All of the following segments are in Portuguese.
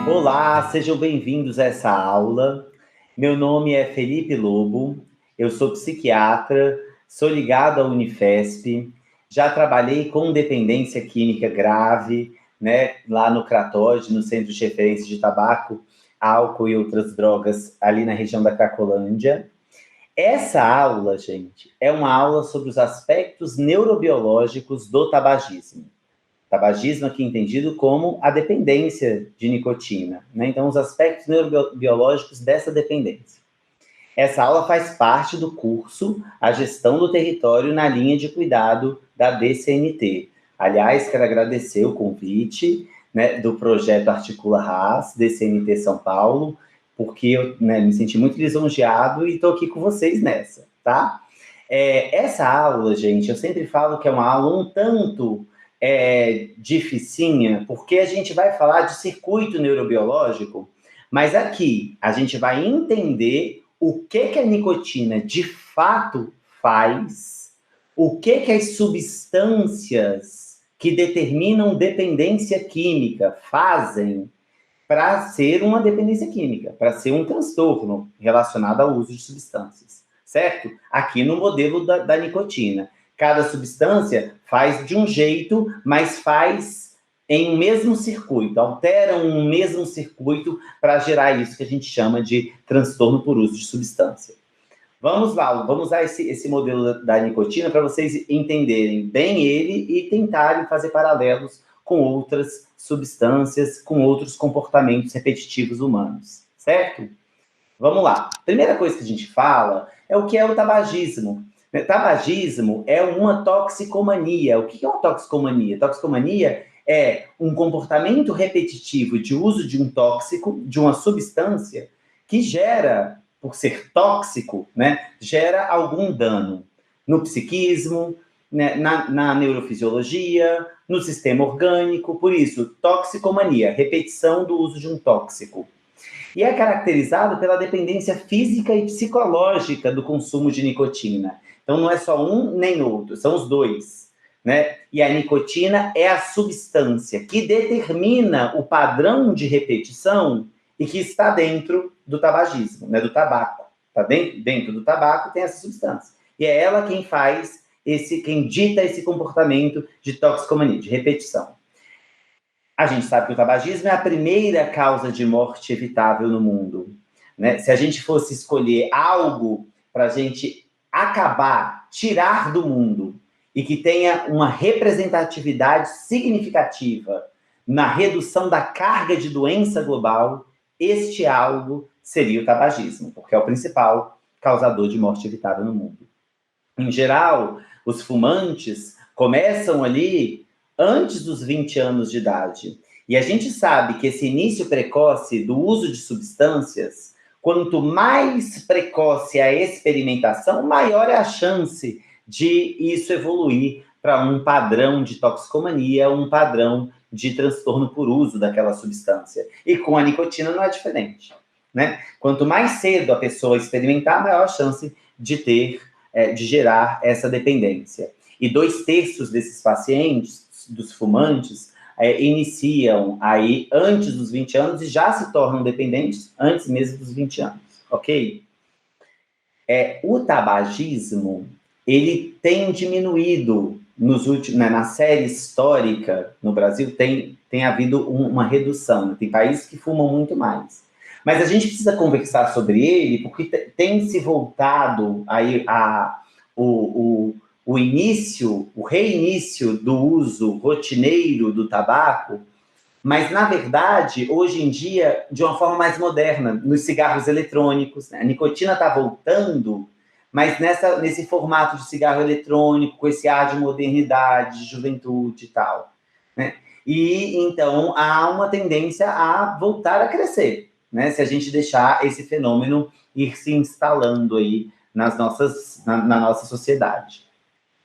Olá, sejam bem-vindos a essa aula. Meu nome é Felipe Lobo, eu sou psiquiatra, sou ligado à Unifesp, já trabalhei com dependência química grave, né, lá no Cratóide, no Centro de Referência de Tabaco, Álcool e Outras Drogas, ali na região da Cracolândia. Essa aula, gente, é uma aula sobre os aspectos neurobiológicos do tabagismo. Tabagismo aqui entendido como a dependência de nicotina, né? Então, os aspectos neurobiológicos dessa dependência. Essa aula faz parte do curso A Gestão do Território na Linha de Cuidado da DCNT. Aliás, quero agradecer o convite, né, do projeto Articula RAS, DCNT São Paulo, porque eu, né, me senti muito lisonjeado e estou aqui com vocês nessa, tá? Essa aula, gente, eu sempre falo que é uma aula um tanto dificinha, porque a gente vai falar de circuito neurobiológico, mas aqui a gente vai entender o que a nicotina de fato faz, o que as substâncias que determinam dependência química fazem para ser uma dependência química, para ser um transtorno relacionado ao uso de substâncias, certo? Aqui no modelo da nicotina. Cada substância faz de um jeito, mas faz em um mesmo circuito, altera um mesmo circuito para gerar isso que a gente chama de transtorno por uso de substância. Vamos lá, vamos usar esse modelo da nicotina para vocês entenderem bem ele e tentarem fazer paralelos com outras substâncias, com outros comportamentos repetitivos humanos, certo? Vamos lá. Primeira coisa que a gente fala é o que é o tabagismo. Tabagismo é uma toxicomania. O que é uma toxicomania? Toxicomania é um comportamento repetitivo de uso de um tóxico, de uma substância, que gera, por ser tóxico, né, gera algum dano no psiquismo, né, na neurofisiologia, no sistema orgânico. Por isso, toxicomania, repetição do uso de um tóxico. E é caracterizado pela dependência física e psicológica do consumo de nicotina. Então, não é só um nem outro, são os dois, né? E a nicotina é a substância que determina o padrão de repetição e que está dentro do tabagismo, né? Do tabaco. Está dentro do tabaco tem essa substância. E é ela quem faz quem dita esse comportamento de toxicomania, de repetição. A gente sabe que o tabagismo é a primeira causa de morte evitável no mundo, né? Se a gente fosse escolher algo para a gente acabar, tirar do mundo, e que tenha uma representatividade significativa na redução da carga de doença global, este algo seria o tabagismo, porque é o principal causador de morte evitável no mundo. Em geral, os fumantes começam ali antes dos 20 anos de idade. E a gente sabe que esse início precoce do uso de substâncias, quanto mais precoce a experimentação, maior é a chance de isso evoluir para um padrão de toxicomania, um padrão de transtorno por uso daquela substância. E com a nicotina não é diferente, né? Quanto mais cedo a pessoa experimentar, maior a chance de de gerar essa dependência. E 2/3 desses pacientes, dos fumantes, iniciam aí antes dos 20 anos e já se tornam dependentes antes mesmo dos 20 anos, ok? O tabagismo, ele tem diminuído nos últimos, né, na série histórica no Brasil tem havido uma redução, tem países que fumam muito mais. Mas a gente precisa conversar sobre ele porque tem se voltado aí o início, o reinício do uso rotineiro do tabaco, mas, na verdade, hoje em dia, de uma forma mais moderna, nos cigarros eletrônicos, né? A nicotina está voltando, mas nesse formato de cigarro eletrônico, com esse ar de modernidade, de juventude e tal, né? E, então, há uma tendência a voltar a crescer, né? Se a gente deixar esse fenômeno ir se instalando aí na nossa sociedade,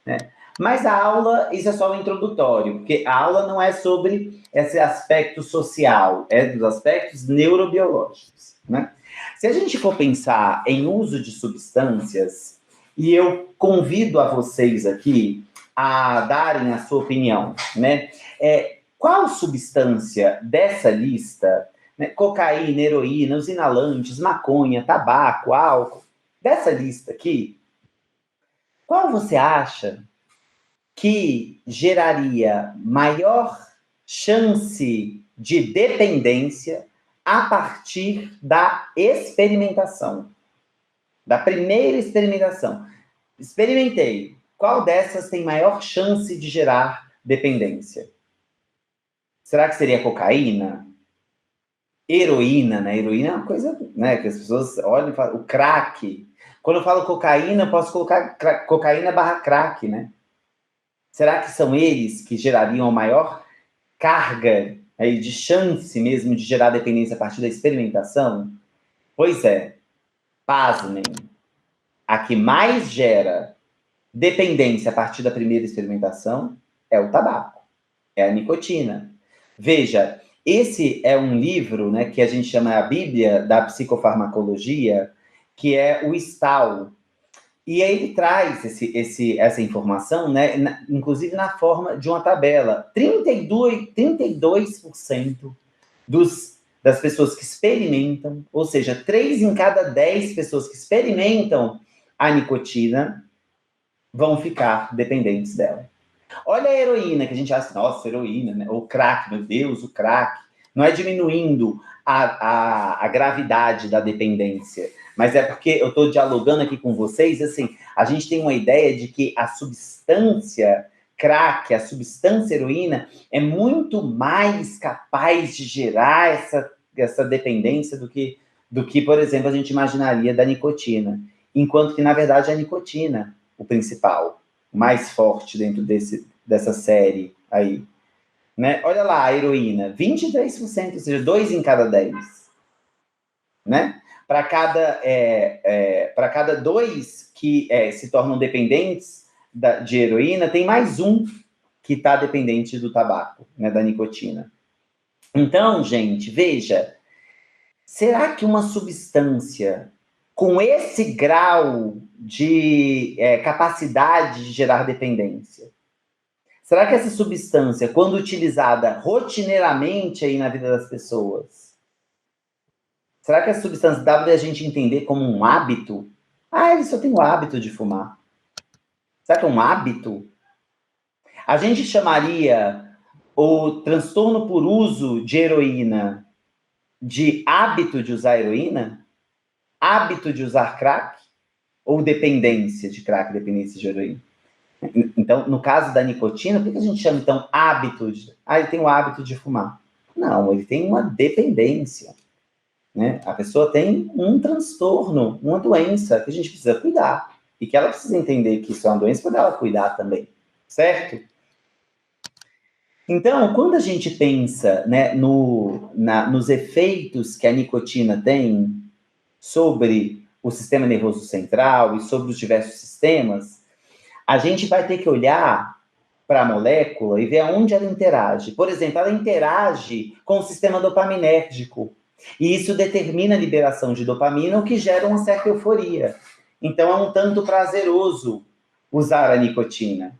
né? Mas a aula, isso é só o introdutório, porque a aula não é sobre esse aspecto social, é dos aspectos neurobiológicos, né? Se a gente for pensar em uso de substâncias, e eu convido a vocês aqui a darem a sua opinião, né? Qual substância dessa lista, né? Cocaína, heroína, os inalantes, maconha, tabaco, álcool. Dessa lista aqui, qual você acha que geraria maior chance de dependência a partir da experimentação? Da primeira experimentação. Experimentei. Qual dessas tem maior chance de gerar dependência? Será que seria cocaína? Heroína, né? Heroína é uma coisa, né, que as pessoas olham e falam. O crack. Quando eu falo cocaína, eu posso colocar cocaína / crack, né? Será que são eles que gerariam a maior carga aí, de chance mesmo de gerar dependência a partir da experimentação? Pois é. Pasmem. A que mais gera dependência a partir da primeira experimentação é o tabaco, é a nicotina. Veja, esse é um livro, né, que a gente chama a Bíblia da psicofarmacologia, que é o Stahl. E aí ele traz essa informação, né, inclusive na forma de uma tabela. 32% das pessoas que experimentam, ou seja, 3 em cada 10 pessoas que experimentam a nicotina vão ficar dependentes dela. Olha a heroína, que a gente acha, nossa, heroína, né? O crack, meu Deus, o crack. Não é diminuindo a gravidade da dependência, mas é porque eu estou dialogando aqui com vocês, assim, a gente tem uma ideia de que a substância crack, a substância heroína, é muito mais capaz de gerar essa dependência do que, por exemplo, a gente imaginaria da nicotina. Enquanto que, na verdade, é a nicotina o principal, o mais forte dentro dessa série aí. Né? Olha lá, a heroína, 23%, ou seja, 2 em cada 10. Né? Para cada 2 que se tornam dependentes de heroína, tem mais um que está dependente do tabaco, né, da nicotina. Então, gente, veja, será que uma substância com esse grau de capacidade de gerar dependência, será que essa substância, quando utilizada rotineiramente aí na vida das pessoas, será que essa substância dá para a gente entender como um hábito? Ah, ele só tem o hábito de fumar. Será que é um hábito? A gente chamaria o transtorno por uso de heroína de hábito de usar heroína? Hábito de usar crack? Ou dependência de crack, dependência de heroína? Então, no caso da nicotina, por que a gente chama, então, hábito? Ele tem o hábito de fumar. Não, ele tem uma dependência. Né? A pessoa tem um transtorno, uma doença que a gente precisa cuidar. E que ela precisa entender que isso é uma doença para ela cuidar também. Certo? Então, quando a gente pensa, né, nos efeitos que a nicotina tem sobre o sistema nervoso central e sobre os diversos sistemas, a gente vai ter que olhar para a molécula e ver aonde ela interage. Por exemplo, ela interage com o sistema dopaminérgico. E isso determina a liberação de dopamina, o que gera uma certa euforia. Então, é um tanto prazeroso usar a nicotina.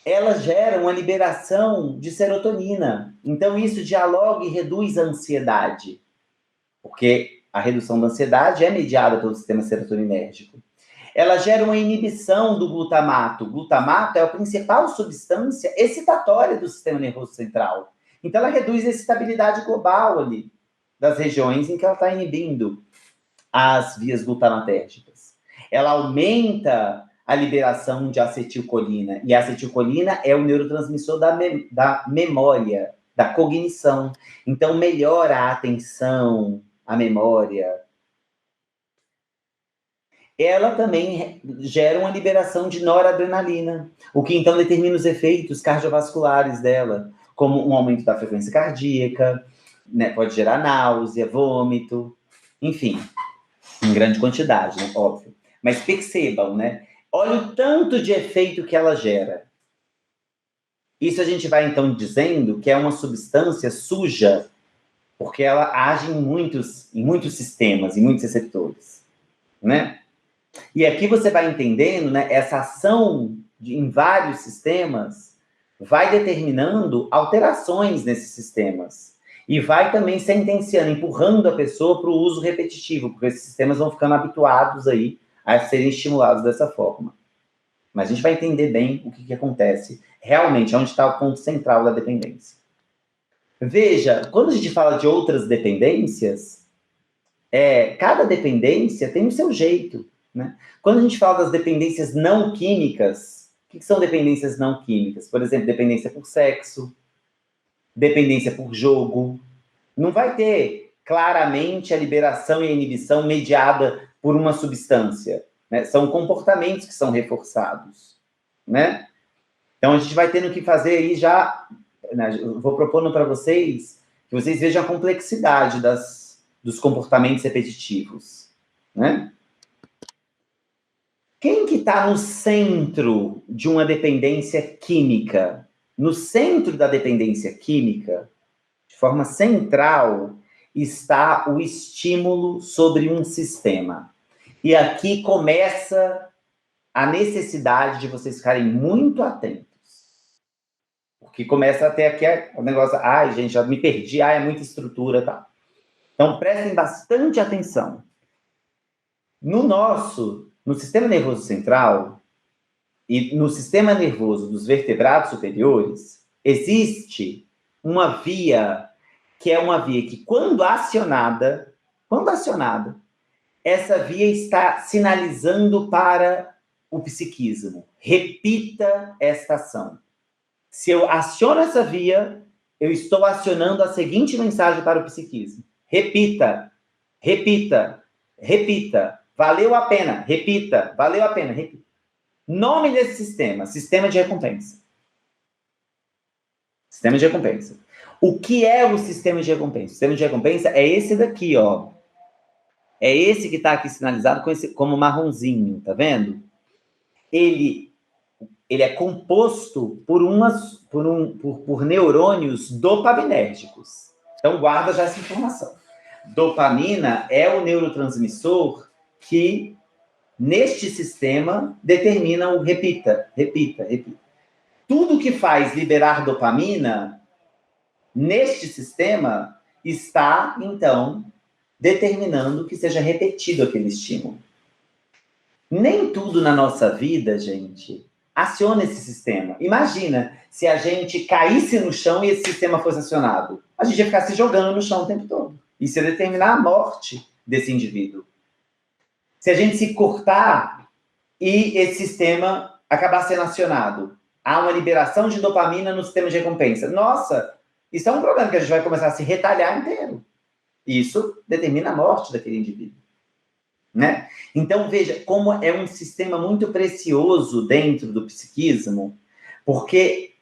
Ela gera uma liberação de serotonina. Então, isso dialoga e reduz a ansiedade. Porque a redução da ansiedade é mediada pelo sistema serotoninérgico. Ela gera uma inibição do glutamato. O glutamato é a principal substância excitatória do sistema nervoso central. Então, ela reduz a excitabilidade global ali, das regiões em que ela está inibindo as vias glutamatérgicas. Ela aumenta a liberação de acetilcolina. E a acetilcolina é o neurotransmissor da memória, da cognição. Então, melhora a atenção, a memória. Ela também gera uma liberação de noradrenalina, o que então determina os efeitos cardiovasculares dela, como um aumento da frequência cardíaca, né, pode gerar náusea, vômito, enfim, em grande quantidade, né, óbvio. Mas percebam, né? Olha o tanto de efeito que ela gera. Isso a gente vai, então, dizendo que é uma substância suja, porque ela age em muitos sistemas, em muitos receptores, né? E aqui você vai entendendo, né, essa ação em vários sistemas vai determinando alterações nesses sistemas. E vai também sentenciando, empurrando a pessoa para o uso repetitivo, porque esses sistemas vão ficando habituados aí a serem estimulados dessa forma. Mas a gente vai entender bem o que acontece, realmente, onde está o ponto central da dependência. Veja, quando a gente fala de outras dependências, cada dependência tem o seu jeito, né? Quando a gente fala das dependências não químicas, o que são dependências não químicas? Por exemplo, dependência por sexo, dependência por jogo. Não vai ter claramente a liberação e a inibição mediada por uma substância, né? São comportamentos que são reforçados, né? Então a gente vai tendo que fazer aí já, né? Eu vou propondo para vocês que vocês vejam a complexidade dos comportamentos repetitivos, né? Quem que está no centro de uma dependência química? No centro da dependência química, de forma central, está o estímulo sobre um sistema. E aqui começa a necessidade de vocês ficarem muito atentos. Porque começa até aqui o negócio, ai, gente, já me perdi, ai, é muita estrutura, tá? Então, prestem bastante atenção. No sistema nervoso central e no sistema nervoso dos vertebrados superiores, existe uma via que é uma via que, quando acionada, essa via está sinalizando para o psiquismo. Repita esta ação. Se eu aciono essa via, eu estou acionando a seguinte mensagem para o psiquismo. Repita, repita, repita. Valeu a pena, repita. Valeu a pena, repita. Nome desse sistema, sistema de recompensa. Sistema de recompensa. O que é o sistema de recompensa? O sistema de recompensa é esse daqui, ó. É esse que está aqui sinalizado como marronzinho, tá vendo? Ele é composto por neurônios dopaminérgicos. Então, guarda já essa informação. Dopamina é o neurotransmissor que, neste sistema, determina o repita, repita, repita. Tudo que faz liberar dopamina neste sistema está, então, determinando que seja repetido aquele estímulo. Nem tudo na nossa vida, gente, aciona esse sistema. Imagina se a gente caísse no chão e esse sistema fosse acionado. A gente ia ficar se jogando no chão o tempo todo. Isso ia determinar a morte desse indivíduo. Se a gente se cortar e esse sistema acabar sendo acionado, há uma liberação de dopamina no sistema de recompensa. Nossa, isso é um problema que a gente vai começar a se retalhar inteiro. Isso determina a morte daquele indivíduo, né? Então, veja como é um sistema muito precioso dentro do psiquismo, porque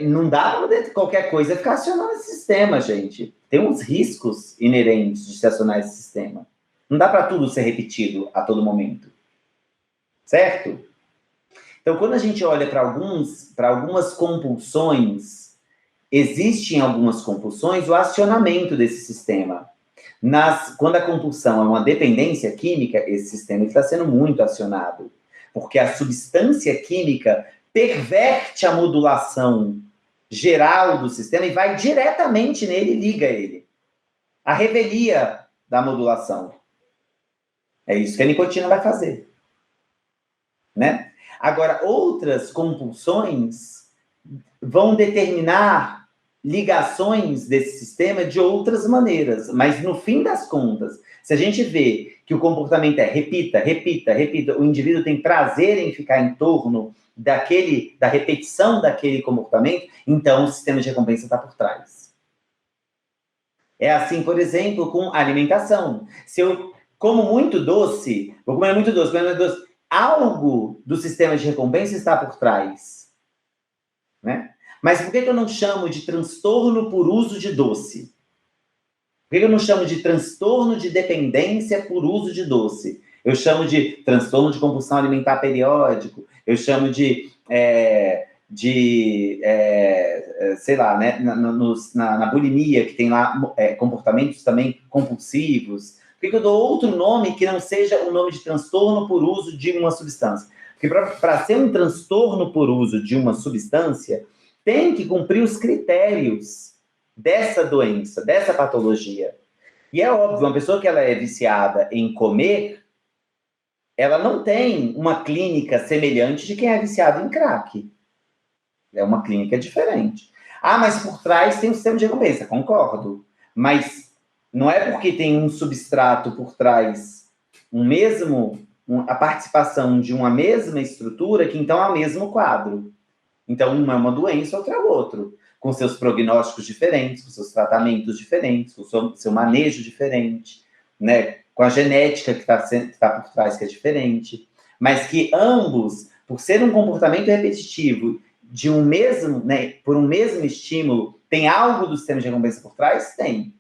não dá para qualquer coisa ficar acionando esse sistema, gente. Tem uns riscos inerentes de se acionar esse sistema. Não dá para tudo ser repetido a todo momento. Certo? Então, quando a gente olha para algumas compulsões, existem algumas compulsões o acionamento desse sistema. Quando a compulsão é uma dependência química, esse sistema está sendo muito acionado, porque a substância química perverte a modulação geral do sistema e vai diretamente nele e liga ele. A revelia da modulação. É isso que a nicotina vai fazer, né? Agora, outras compulsões vão determinar ligações desse sistema de outras maneiras, mas no fim das contas, se a gente vê que o comportamento é repita, repita, repita, o indivíduo tem prazer em ficar em torno da repetição daquele comportamento, então o sistema de recompensa está por trás. É assim, por exemplo, com a alimentação. Se eu como muito doce, vou comer muito doce, algo do sistema de recompensa está por trás, né? Mas por que eu não chamo de transtorno por uso de doce? Por que eu não chamo de transtorno de dependência por uso de doce? Eu chamo de transtorno de compulsão alimentar periódico, eu chamo sei lá, né, na bulimia, que tem lá comportamentos também compulsivos. Por que eu dou outro nome que não seja o nome de transtorno por uso de uma substância? Porque para ser um transtorno por uso de uma substância, tem que cumprir os critérios dessa doença, dessa patologia. E é óbvio, uma pessoa que ela é viciada em comer, ela não tem uma clínica semelhante de quem é viciado em crack. É uma clínica diferente. Ah, mas por trás tem um sistema de recompensa. Concordo. Mas não é porque tem um substrato por trás, a participação de uma mesma estrutura, que então é o mesmo quadro. Então, uma é uma doença, outra é outro. Com seus prognósticos diferentes, com seus tratamentos diferentes, com o seu manejo diferente, né? Com a genética que tá por trás, que é diferente. Mas que ambos, por ser um comportamento repetitivo de um mesmo, né, por um mesmo estímulo, tem algo do sistema de recompensa por trás? Tem.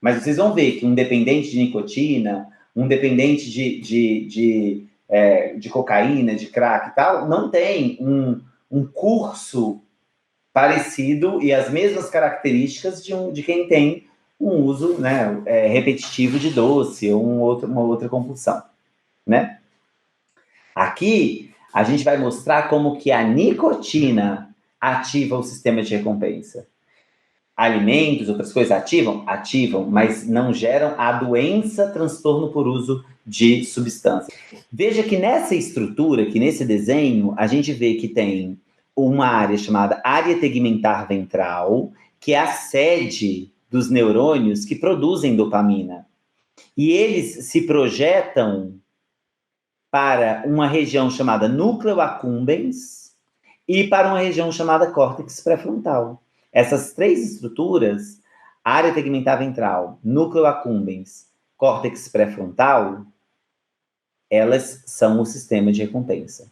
Mas vocês vão ver que um dependente de nicotina, um dependente de cocaína, de crack e tal, não tem um curso parecido e as mesmas características de quem tem um uso, né, repetitivo de doce ou uma outra compulsão, né? Aqui, a gente vai mostrar como que a nicotina ativa o sistema de recompensa. Alimentos, outras coisas ativam? Ativam, mas não geram a doença, transtorno por uso de substância. Veja que nessa estrutura, que nesse desenho, a gente vê que tem uma área chamada área tegmentar ventral, que é a sede dos neurônios que produzem dopamina. E eles se projetam para uma região chamada núcleo accumbens e para uma região chamada córtex pré-frontal. Essas três estruturas, área tegmentar ventral, núcleo accumbens, córtex pré-frontal, elas são o sistema de recompensa.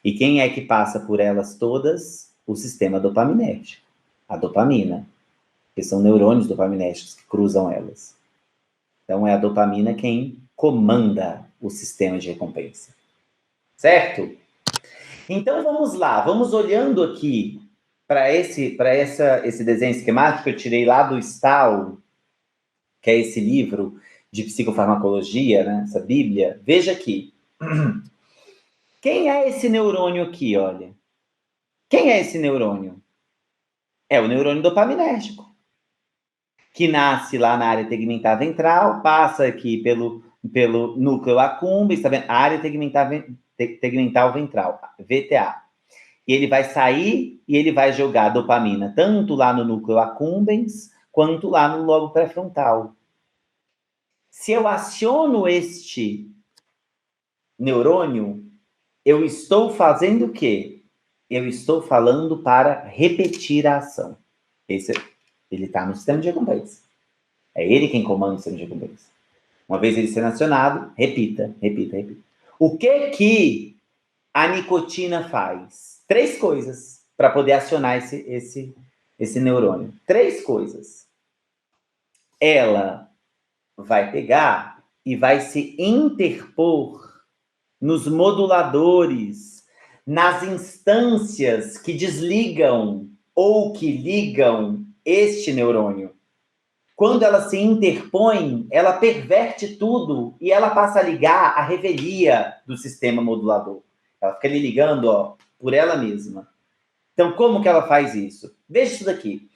E quem é que passa por elas todas? O sistema dopaminérgico, a dopamina, que são neurônios dopaminérgicos que cruzam elas. Então é a dopamina quem comanda o sistema de recompensa. Certo? Então vamos lá, vamos olhando aqui para esse desenho esquemático que eu tirei lá do Stahl, que é esse livro de psicofarmacologia, né, essa Bíblia. Veja aqui. Quem é esse neurônio aqui, olha? Quem é esse neurônio? É o neurônio dopaminérgico, que nasce lá na área tegmentar ventral, passa aqui pelo núcleo accumbens, tá vendo? Área tegmental ventral, VTA. E ele vai sair e ele vai jogar dopamina tanto lá no núcleo accumbens quanto lá no lobo pré-frontal. Se eu aciono este neurônio, eu estou fazendo o quê? Eu estou falando para repetir a ação. Ele está no sistema de recompensa. É ele quem comanda o sistema de recompensa. Uma vez ele sendo acionado, repita. O que a nicotina faz? 3 coisas para poder acionar esse neurônio. 3 coisas. Ela vai pegar e vai se interpor nos moduladores, nas instâncias que desligam ou que ligam este neurônio. Quando ela se interpõe, ela perverte tudo e ela passa a ligar a revelia do sistema modulador. Ela fica ali ligando, ó, por ela mesma. Então, como que ela faz isso? Veja isso daqui.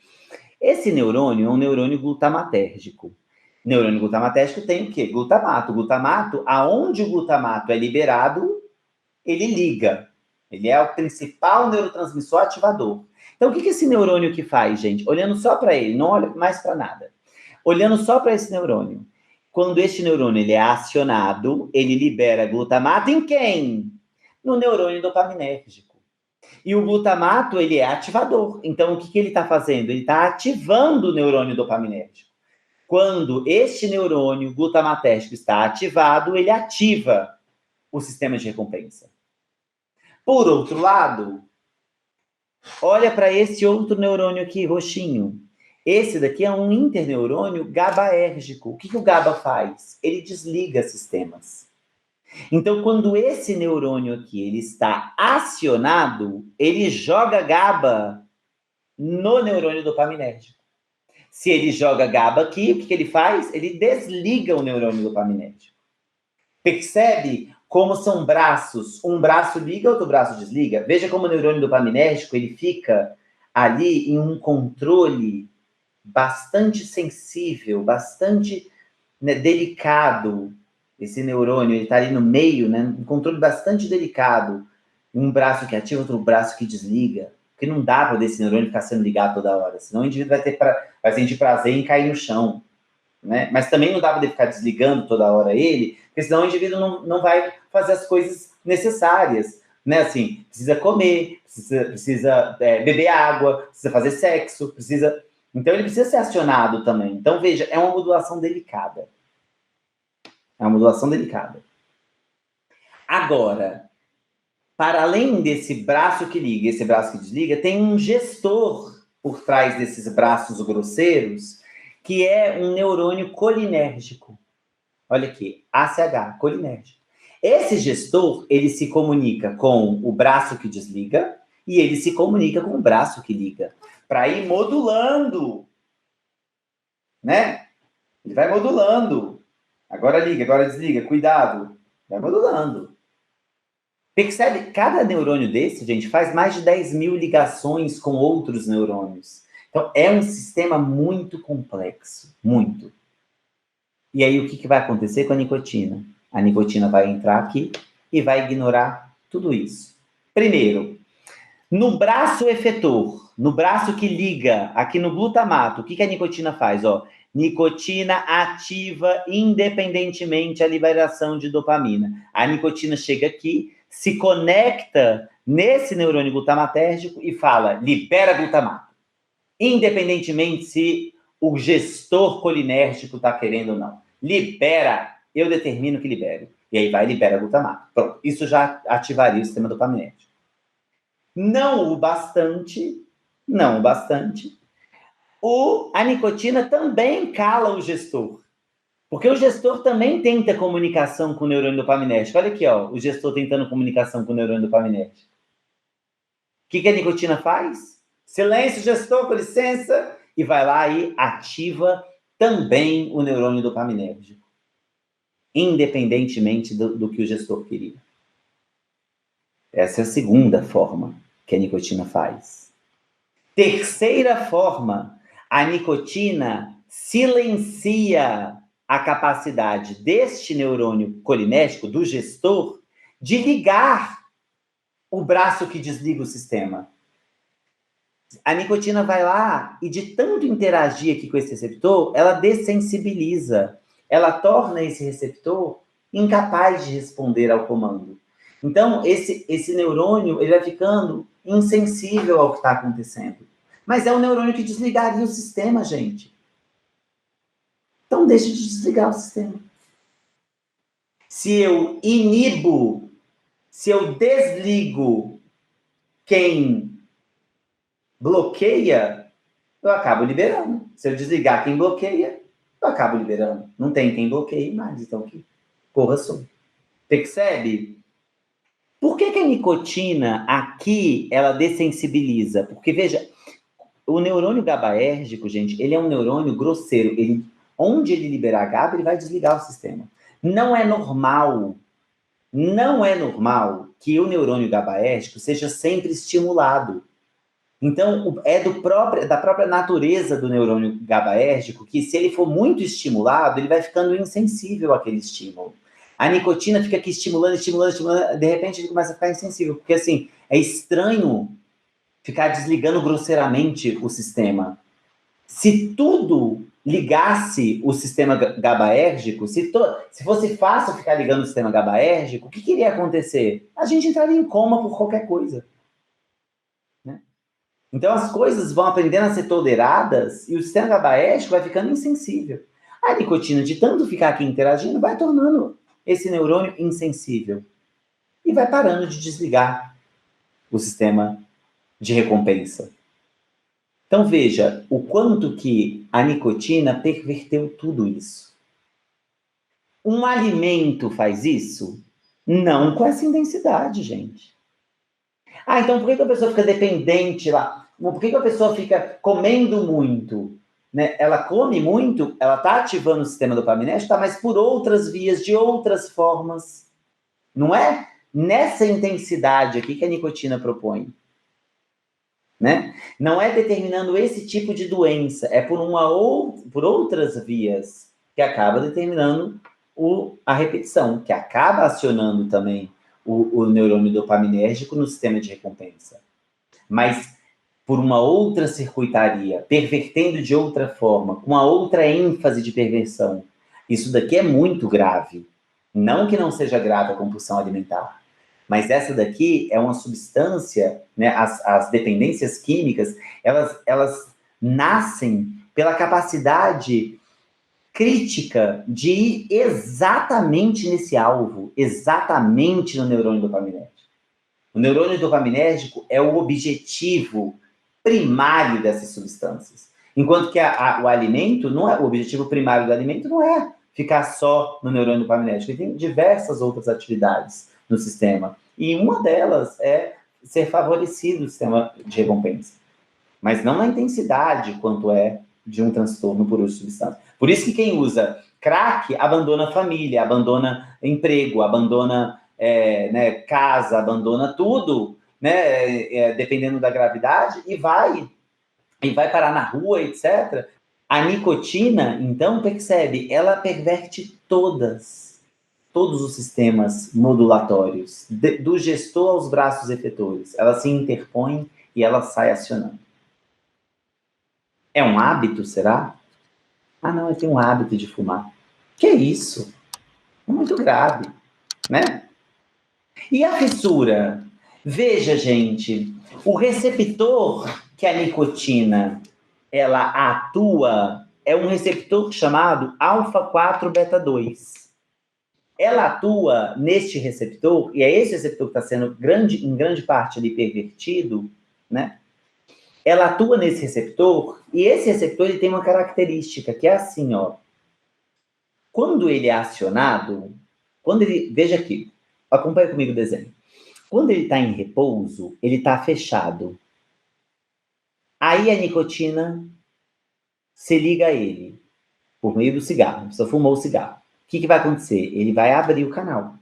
Esse neurônio é um neurônio glutamatérgico. Neurônio glutamatérgico tem o quê? Glutamato. Glutamato, aonde o glutamato é liberado, ele liga. Ele é o principal neurotransmissor ativador. Então, o que esse neurônio aqui faz, gente? Olhando só para ele, não olha mais para nada. Olhando só para esse neurônio. Quando este neurônio ele é acionado, ele libera glutamato em quem? No neurônio dopaminérgico. E o glutamato, ele é ativador. Então, o que ele está fazendo? Ele está ativando o neurônio dopaminérgico. Quando este neurônio glutamatérgico está ativado, ele ativa o sistema de recompensa. Por outro lado, olha para esse outro neurônio aqui, roxinho. Esse daqui é um interneurônio GABAérgico. O que o GABA faz? Ele desliga sistemas. Então, quando esse neurônio aqui ele está acionado, ele joga GABA no neurônio dopaminérgico. Se ele joga GABA aqui, o que ele faz? Ele desliga o neurônio dopaminérgico. Percebe como são braços? Um braço liga, outro braço desliga. Veja como o neurônio dopaminérgico ele fica ali em um controle bastante sensível, bastante, né, delicado. Esse neurônio, ele está ali no meio, né, um controle bastante delicado. Um braço que ativa, outro braço que desliga. Porque não dá para esse neurônio ficar sendo ligado toda hora. Senão o indivíduo vai sentir prazer em cair no chão. Né? Mas também não dá para ficar desligando toda hora ele, porque senão o indivíduo não vai fazer as coisas necessárias. Né? Assim, precisa comer, precisa beber água, precisa fazer sexo, precisa... Então ele precisa ser acionado também. Então veja, é uma modulação delicada. É uma modulação delicada. Agora, para além desse braço que liga e esse braço que desliga, tem um gestor por trás desses braços grosseiros, que é um neurônio colinérgico. Olha aqui, ACH, colinérgico. Esse gestor, ele se comunica com o braço que desliga e ele se comunica com o braço que liga, para ir modulando, né? Ele vai modulando. Agora liga, agora desliga, cuidado. Vai modulando. Percebe? Cada neurônio desse, gente, faz mais de 10 mil ligações com outros neurônios. Então, é um sistema muito complexo. Muito. E aí, o que vai acontecer com a nicotina? A nicotina vai entrar aqui e vai ignorar tudo isso. Primeiro, no braço efetor, no braço que liga, aqui no glutamato, o que a nicotina faz? Ó, nicotina ativa independentemente a liberação de dopamina. A nicotina chega aqui, se conecta nesse neurônio glutamatérgico e fala, libera glutamato. Independentemente se o gestor colinérgico está querendo ou não. Libera, eu determino que libere. E aí vai e libera glutamato. Pronto, isso já ativaria o sistema dopaminérgico. Não o bastante, a nicotina também cala o gestor. Porque o gestor também tenta comunicação com o neurônio dopaminérgico. Olha aqui, ó, o gestor tentando comunicação com o neurônio dopaminérgico. O que a nicotina faz? Silêncio, gestor, com licença. E vai lá e ativa também o neurônio dopaminérgico. Independentemente do que o gestor queria. Essa é a segunda forma que a nicotina faz. Terceira forma, a nicotina silencia a capacidade deste neurônio colinérgico, do gestor, de ligar o braço que desliga o sistema. A nicotina vai lá e, de tanto interagir aqui com esse receptor, ela dessensibiliza. Ela torna esse receptor incapaz de responder ao comando. Então, esse neurônio ele vai ficando insensível ao que está acontecendo. Mas é um neurônio que desligaria o sistema, gente. Então, deixa de desligar o sistema. Se eu inibo, se eu desligo quem bloqueia, eu acabo liberando. Se eu desligar quem bloqueia, eu acabo liberando. Não tem quem bloqueie mais, então que corra solto. Percebe? Por que a nicotina aqui, ela dessensibiliza? Porque, veja, o neurônio GABAérgico, gente, ele é um neurônio grosseiro. Onde ele liberar GABA, ele vai desligar o sistema. Não é normal que o neurônio GABAérgico seja sempre estimulado. Então, é da própria natureza do neurônio GABAérgico que, se ele for muito estimulado, ele vai ficando insensível àquele estímulo. A nicotina fica aqui estimulando, de repente ele começa a ficar insensível, porque, assim, é estranho ficar desligando grosseiramente o sistema. Se tudo ligasse o sistema GABAérgico, se fosse fácil ficar ligando o sistema GABAérgico, o que iria acontecer? A gente entraria em coma por qualquer coisa. Né? Então as coisas vão aprendendo a ser toleradas e o sistema GABAérgico vai ficando insensível. A nicotina, de tanto ficar aqui interagindo, vai tornando esse neurônio insensível. E vai parando de desligar o sistema de recompensa. Então veja o quanto que a nicotina perverteu tudo isso. Um alimento faz isso? Não com essa intensidade, gente. Então por que a pessoa fica dependente lá? Por que a pessoa fica comendo muito? Né? Ela come muito, ela está ativando o sistema dopaminérgico, mas por outras vias, de outras formas. Não é nessa intensidade aqui que a nicotina propõe. né? Não é determinando esse tipo de doença, é por por outras vias que acaba determinando a repetição, que acaba acionando também o neurônio dopaminérgico no sistema de recompensa. Mas por uma outra circuitaria, pervertendo de outra forma, com a outra ênfase de perversão. Isso daqui é muito grave. Não que não seja grave a compulsão alimentar, mas essa daqui é uma substância, né? As dependências químicas, elas nascem pela capacidade crítica de ir exatamente nesse alvo, exatamente no neurônio dopaminérgico. O neurônio dopaminérgico é o objetivo primário dessas substâncias. Enquanto que o alimento, não é, o objetivo primário do alimento não é ficar só no neurônio dopaminérgico. Ele tem diversas outras atividades no sistema. E uma delas é ser favorecido o sistema de recompensa. Mas não na intensidade quanto é de um transtorno por uso de substância. Por isso que quem usa crack abandona a família, abandona emprego, abandona casa, abandona tudo, né, dependendo da gravidade, e vai parar na rua, etc. A nicotina, então, percebe, ela perverte todos os sistemas modulatórios, do gestor aos braços efetores. Ela se interpõe e ela sai acionando. É um hábito, será? Ah, não, eu tenho um hábito de fumar. Que isso? É muito grave, né? E a fissura? Veja, gente, o receptor que a nicotina ela atua é um receptor chamado alfa-4 beta-2. Ela atua neste receptor, e é esse receptor que está sendo em grande parte ali pervertido, né? Ela atua nesse receptor, e esse receptor ele tem uma característica, que é assim, ó. Quando ele é acionado, veja aqui, acompanha comigo o desenho. Quando ele está em repouso, ele está fechado. Aí a nicotina se liga a ele, por meio do cigarro. A pessoa fumou o cigarro. O que vai acontecer? Ele vai abrir o canal.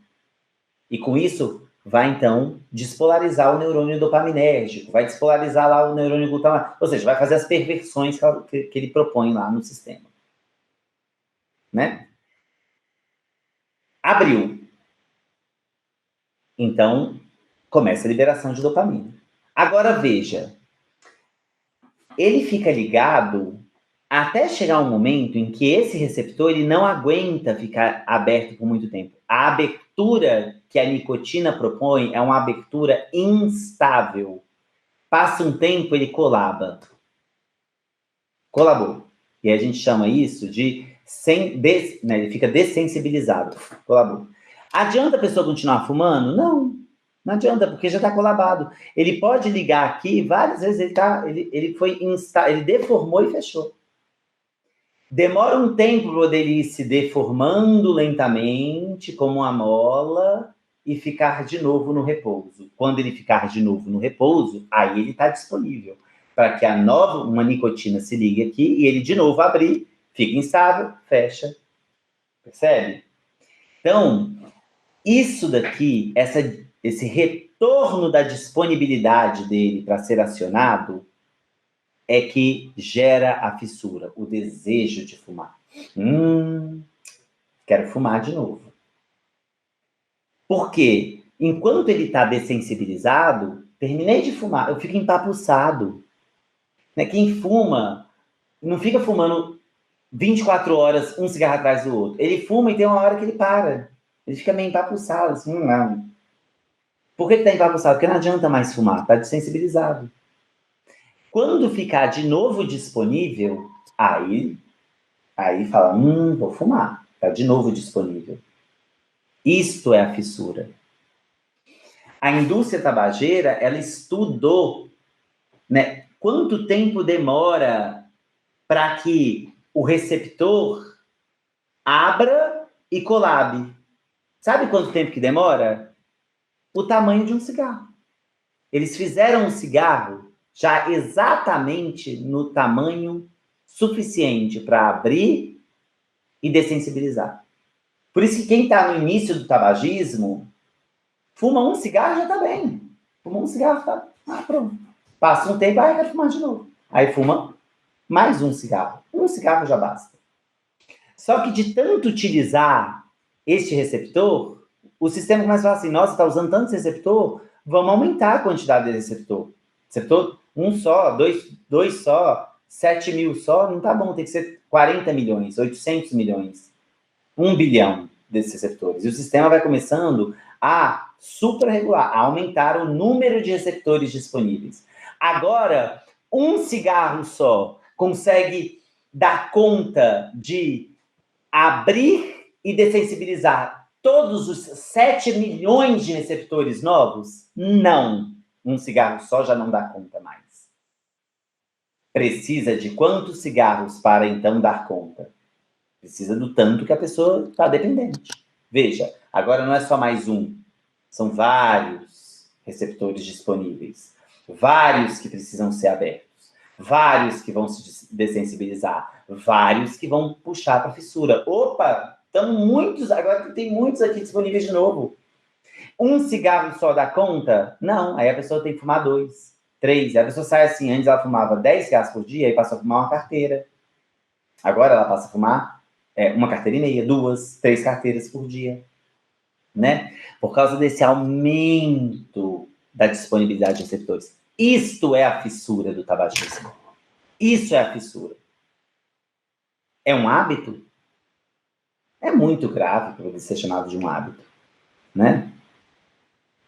E com isso, vai então despolarizar o neurônio dopaminérgico, vai despolarizar lá o neurônio glutamático, ou seja, vai fazer as perversões que ele propõe lá no sistema. Né? Abriu. Então, começa a liberação de dopamina. Agora veja, ele fica ligado até chegar um momento em que esse receptor ele não aguenta ficar aberto por muito tempo. A abertura que a nicotina propõe é uma abertura instável. Passa um tempo, ele colaba. Colabou. E a gente chama isso de ele fica dessensibilizado. Colabou. Adianta a pessoa continuar fumando? Não. Não adianta, porque já está colabado. Ele pode ligar aqui, várias vezes ele deformou e fechou. Demora um tempo para ele ir se deformando lentamente, como uma mola, e ficar de novo no repouso. Quando ele ficar de novo no repouso, aí ele está disponível para que uma nicotina se ligue aqui e ele de novo abrir, fica instável, fecha. Percebe? Então, isso daqui, esse retorno da disponibilidade dele para ser acionado, é que gera a fissura, o desejo de fumar. Quero fumar de novo. Por quê? Enquanto ele está dessensibilizado, terminei de fumar, eu fico empapuçado. Né? Quem fuma, não fica fumando 24 horas, um cigarro atrás do outro. Ele fuma e tem uma hora que ele para. Ele fica meio empapuçado, assim, não. Por que está empapuçado? Porque não adianta mais fumar, está desensibilizado. Quando ficar de novo disponível, aí fala, vou fumar. Está de novo disponível. Isto é a fissura. A indústria tabageira, ela estudou, né, quanto tempo demora para que o receptor abra e colabe. Sabe quanto tempo que demora? O tamanho de um cigarro. Eles fizeram um cigarro já exatamente no tamanho suficiente para abrir e dessensibilizar. Por isso que quem está no início do tabagismo, fuma um cigarro já está bem. Fuma um cigarro, tá pronto. Passa um tempo, aí quer fumar de novo. Aí fuma mais um cigarro. Um cigarro já basta. Só que de tanto utilizar este receptor, o sistema começa a falar assim, nossa, está usando tanto esse receptor, vamos aumentar a quantidade de receptor. Receptor, um só, dois só, 7 mil só, não tá bom, tem que ser 40 milhões, 800 milhões, 1 bilhão desses receptores. E o sistema vai começando a suprarregular, a aumentar o número de receptores disponíveis. Agora, um cigarro só consegue dar conta de abrir e dessensibilizar todos os 7 milhões de receptores novos? Não. Um cigarro só já não dá conta mais. Precisa de quantos cigarros para, então, dar conta? Precisa do tanto que a pessoa está dependente. Veja, agora não é só mais um. São vários receptores disponíveis. Vários que precisam ser abertos. Vários que vão se dessensibilizar. Vários que vão puxar para a fissura. Opa! Estão muitos, agora tem muitos aqui disponíveis de novo. Um cigarro só dá conta? Não, aí a pessoa tem que fumar 2, 3. A pessoa sai assim, antes ela fumava 10 cigarros por dia e passou a fumar uma carteira. Agora ela passa a fumar uma carteira e meia, 2, 3 carteiras por dia. Né? Por causa desse aumento da disponibilidade de receptores. Isto é a fissura do tabagismo. Isso é a fissura. É um hábito? É muito grave para ele ser chamado de um hábito, né?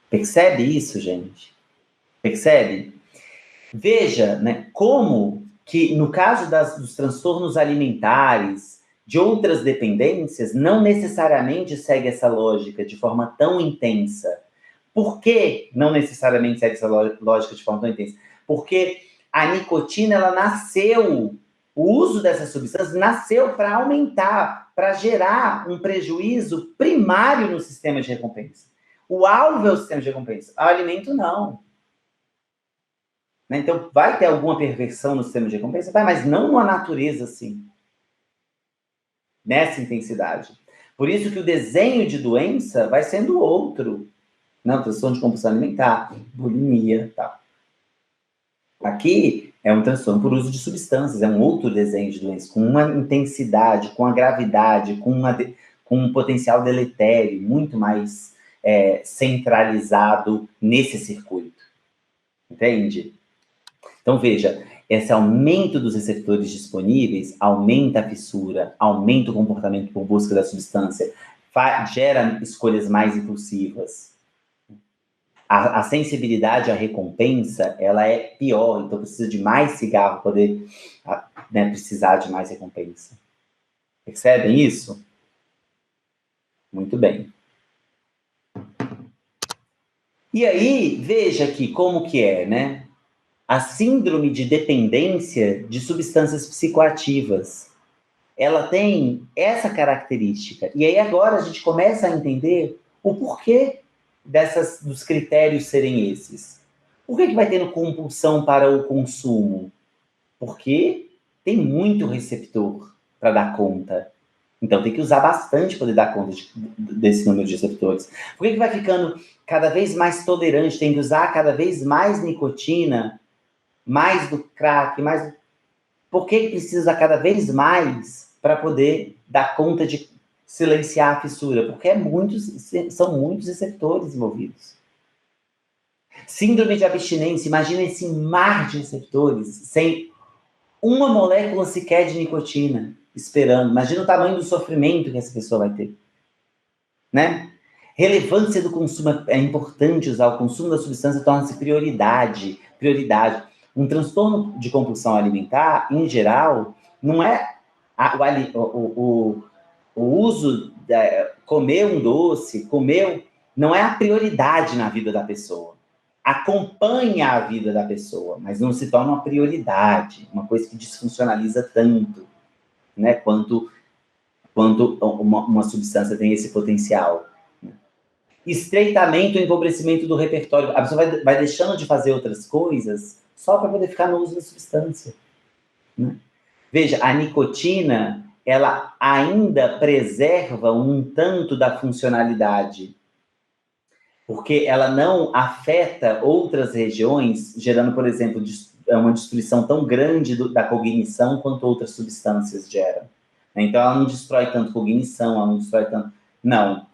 Percebe isso, gente? Percebe? Veja, né, como que no caso dos transtornos alimentares, de outras dependências, não necessariamente segue essa lógica de forma tão intensa. Por que não necessariamente segue essa lógica de forma tão intensa? Porque a nicotina, ela nasceu, o uso dessa substância nasceu para aumentar, para gerar um prejuízo primário no sistema de recompensa. O alvo é o sistema de recompensa, o alimento não. Né? Então, vai ter alguma perversão no sistema de recompensa? Vai, mas não na natureza, assim. Nessa intensidade. Por isso que o desenho de doença vai sendo outro. Não, transtorno de compulsão alimentar, bulimia, tal. Aqui é um transtorno por uso de substâncias, é um outro desenho de doença, com uma intensidade, com a gravidade, com um potencial deletério muito mais centralizado nesse circuito. Entende? Então, veja, esse aumento dos receptores disponíveis aumenta a fissura, aumenta o comportamento por busca da substância, gera escolhas mais impulsivas. A sensibilidade à recompensa, ela é pior, então precisa de mais cigarro para poder precisar de mais recompensa. Percebem isso? Muito bem. E aí, veja aqui como que é, né? A síndrome de dependência de substâncias psicoativas. Ela tem essa característica. E aí agora a gente começa a entender o porquê dos critérios serem esses. Por que vai tendo compulsão para o consumo? Porque tem muito receptor para dar conta. Então tem que usar bastante para poder dar conta desse número de receptores. Por que vai ficando cada vez mais tolerante, tem que usar cada vez mais nicotina, mais do crack, mais... Por que precisa usar cada vez mais para poder dar conta de silenciar a fissura? Porque são muitos receptores envolvidos. Síndrome de abstinência, imagina esse mar de receptores, sem uma molécula sequer de nicotina esperando. Imagina o tamanho do sofrimento que essa pessoa vai ter. Né? Relevância do consumo, é importante usar o consumo da substância, torna-se prioridade. Um transtorno de compulsão alimentar, em geral, não é o uso, comer um doce, não é a prioridade na vida da pessoa. Acompanha a vida da pessoa, mas não se torna uma prioridade, uma coisa que desfuncionaliza tanto, né, quanto uma substância tem esse potencial. Estreitamento e empobrecimento do repertório. A pessoa vai deixando de fazer outras coisas só para poder ficar no uso da substância. Né? Veja, a nicotina, ela ainda preserva um tanto da funcionalidade. porque ela não afeta outras regiões, gerando, por exemplo, uma destruição tão grande da cognição quanto outras substâncias geram. Então, ela não destrói tanto cognição, ela não destrói tanto... Não.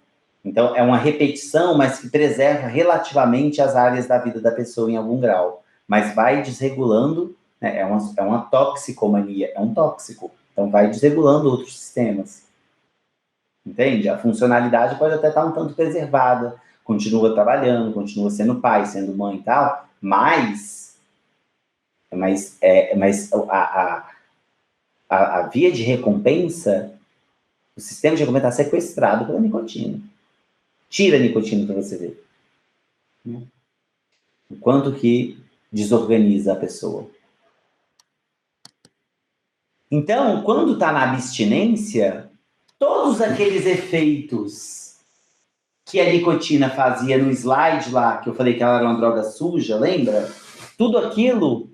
Então, é uma repetição, mas que preserva relativamente as áreas da vida da pessoa em algum grau. Mas vai desregulando, né? É uma toxicomania, é um tóxico. Então, vai desregulando outros sistemas. Entende? A funcionalidade pode até estar um tanto preservada, continua trabalhando, continua sendo pai, sendo mãe e tal, mas a via de recompensa, o sistema de recompensa está sequestrado pela nicotina. Tira a nicotina para você ver. O quanto que desorganiza a pessoa. Então, quando está na abstinência, todos aqueles efeitos que a nicotina fazia no slide lá, que eu falei que ela era uma droga suja, lembra? Tudo aquilo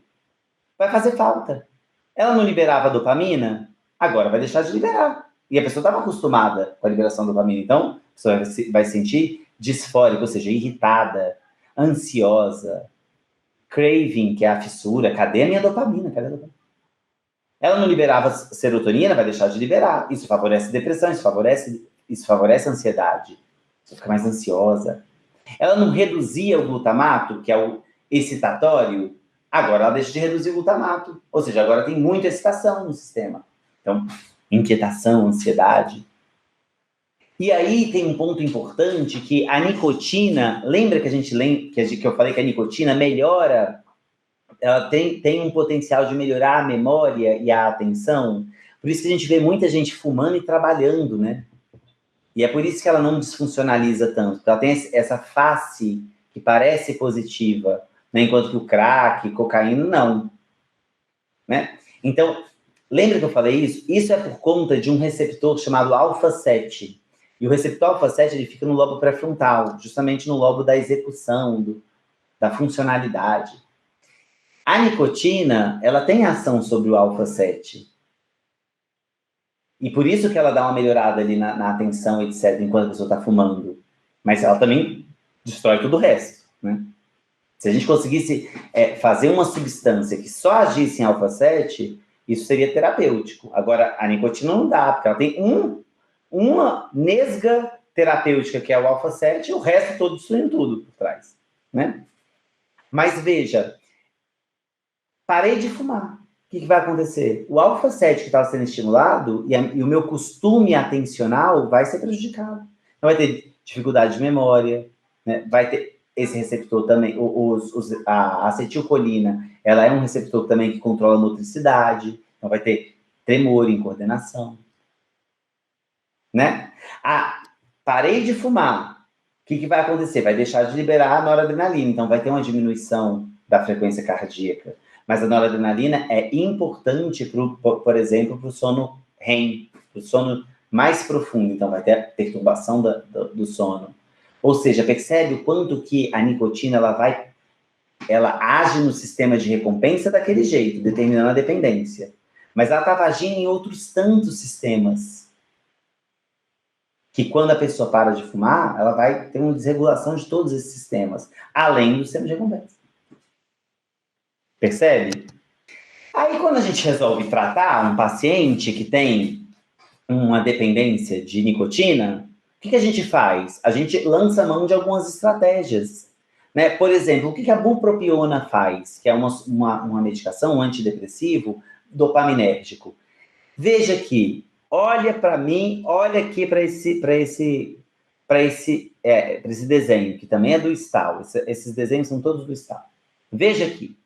vai fazer falta. Ela não liberava dopamina? Agora vai deixar de liberar. E a pessoa estava acostumada com a liberação da dopamina. Então, a pessoa vai sentir disfórica, ou seja, irritada, ansiosa, craving, que é a fissura. Cadê a minha dopamina? Cadê a dopamina? Ela não liberava serotonina, vai deixar de liberar. Isso favorece depressão, isso favorece a ansiedade. Você fica mais ansiosa. Ela não reduzia o glutamato, que é o excitatório, agora ela deixa de reduzir o glutamato. Ou seja, agora tem muita excitação no sistema. Então, inquietação, ansiedade. E aí tem um ponto importante que a nicotina, lembra que eu falei que a nicotina melhora, ela tem um potencial de melhorar a memória e a atenção? Por isso que a gente vê muita gente fumando e trabalhando, né? E é por isso que ela não desfuncionaliza tanto, porque ela tem essa face que parece positiva, né? Enquanto que o crack, cocaína, não. Né? Então, lembra que eu falei isso? Isso é por conta de um receptor chamado alfa-7. E o receptor alfa-7 ele fica no lobo pré-frontal, justamente no lobo da execução, da funcionalidade. A nicotina, ela tem ação sobre o alfa-7. E por isso que ela dá uma melhorada ali na atenção, etc., enquanto a pessoa está fumando. Mas ela também destrói todo o resto, né? Se a gente conseguisse fazer uma substância que só agisse em alfa-7, isso seria terapêutico. Agora, a nicotina não dá, porque ela tem uma nesga terapêutica, que é o alfa-7, e o resto todo destruindo tudo por trás, né? Mas veja, parei de fumar. O que vai acontecer? O alfa-7 que estava sendo estimulado e o meu costume atencional vai ser prejudicado. Então, vai ter dificuldade de memória, né? Vai ter esse receptor também, a acetilcolina, ela é um receptor também que controla a motricidade, então vai ter tremor em coordenação, né? Parei de fumar. O que vai acontecer? Vai deixar de liberar a noradrenalina, então vai ter uma diminuição da frequência cardíaca. Mas a noradrenalina é importante, por exemplo, para o sono REM, para o sono mais profundo. Então, vai ter a perturbação do sono. Ou seja, percebe o quanto que a nicotina ela age no sistema de recompensa daquele jeito, determinando a dependência. Mas ela estava agindo em outros tantos sistemas. Que quando a pessoa para de fumar, ela vai ter uma desregulação de todos esses sistemas, além do sistema de recompensa. Percebe? Aí, quando a gente resolve tratar um paciente que tem uma dependência de nicotina, o que a gente faz? A gente lança mão de algumas estratégias. Né? Por exemplo, o que a bupropiona faz? Que é uma medicação, um antidepressivo dopaminérgico. Veja aqui, olha para mim, olha aqui para esse desenho, que também é do Stahl. Esses desenhos são todos do Stahl. Veja aqui.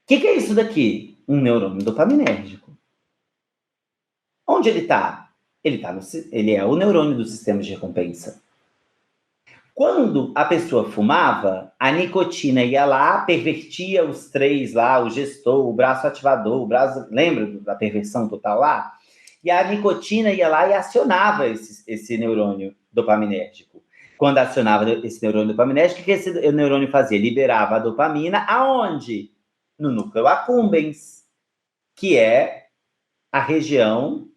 O que é isso daqui? Um neurônio dopaminérgico. Onde ele está? Ele é o neurônio do sistema de recompensa. Quando a pessoa fumava, a nicotina ia lá, pervertia os três lá, o gestor, o braço ativador, lembra da perversão total lá? E a nicotina ia lá e acionava esse neurônio dopaminérgico. Quando acionava esse neurônio dopaminérgico, o que esse neurônio fazia? Liberava a dopamina aonde? No núcleo accumbens, que é a região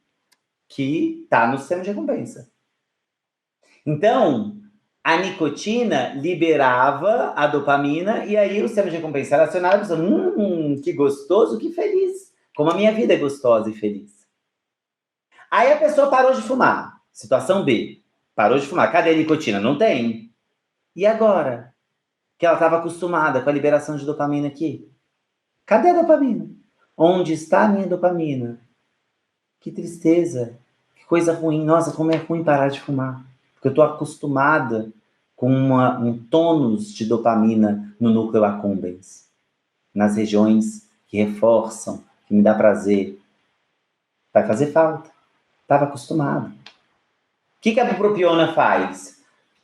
que está no sistema de recompensa. Então, a nicotina liberava a dopamina e aí o sistema de recompensa era acionado pensando, que gostoso, que feliz. Como a minha vida é gostosa e feliz. Aí a pessoa parou de fumar. Situação B. Parou de fumar. Cadê a nicotina? Não tem. E agora? Que ela estava acostumada com a liberação de dopamina aqui. Cadê a dopamina? Onde está a minha dopamina? Que tristeza. Que coisa ruim. Nossa, como é ruim parar de fumar. Porque eu estou acostumada com um tônus de dopamina no núcleo accumbens. Nas regiões que reforçam, que me dá prazer. Vai fazer falta. Estava acostumado. O que a bupropiona faz?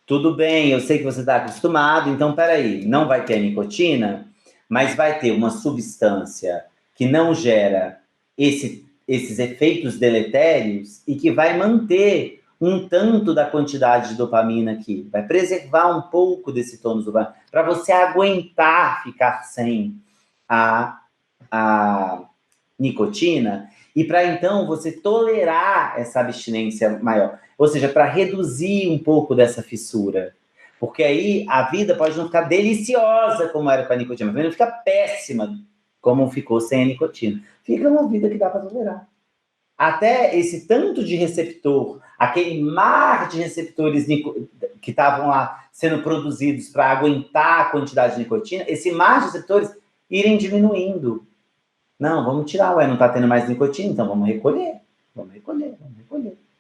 Tudo bem, eu sei que você está acostumado, então peraí, não vai ter nicotina, mas vai ter uma substância que não gera esses efeitos deletérios e que vai manter um tanto da quantidade de dopamina aqui, vai preservar um pouco desse tônus dopamina, para você aguentar ficar sem a nicotina e para então você tolerar essa abstinência maior. Ou seja, para reduzir um pouco dessa fissura. Porque aí a vida pode não ficar deliciosa como era com a nicotina, mas não fica péssima como ficou sem a nicotina. Fica uma vida que dá para tolerar. Até esse tanto de receptor, aquele mar de receptores que estavam lá sendo produzidos para aguentar a quantidade de nicotina, esse mar de receptores irem diminuindo. Não, vamos tirar, não está tendo mais nicotina, então vamos recolher.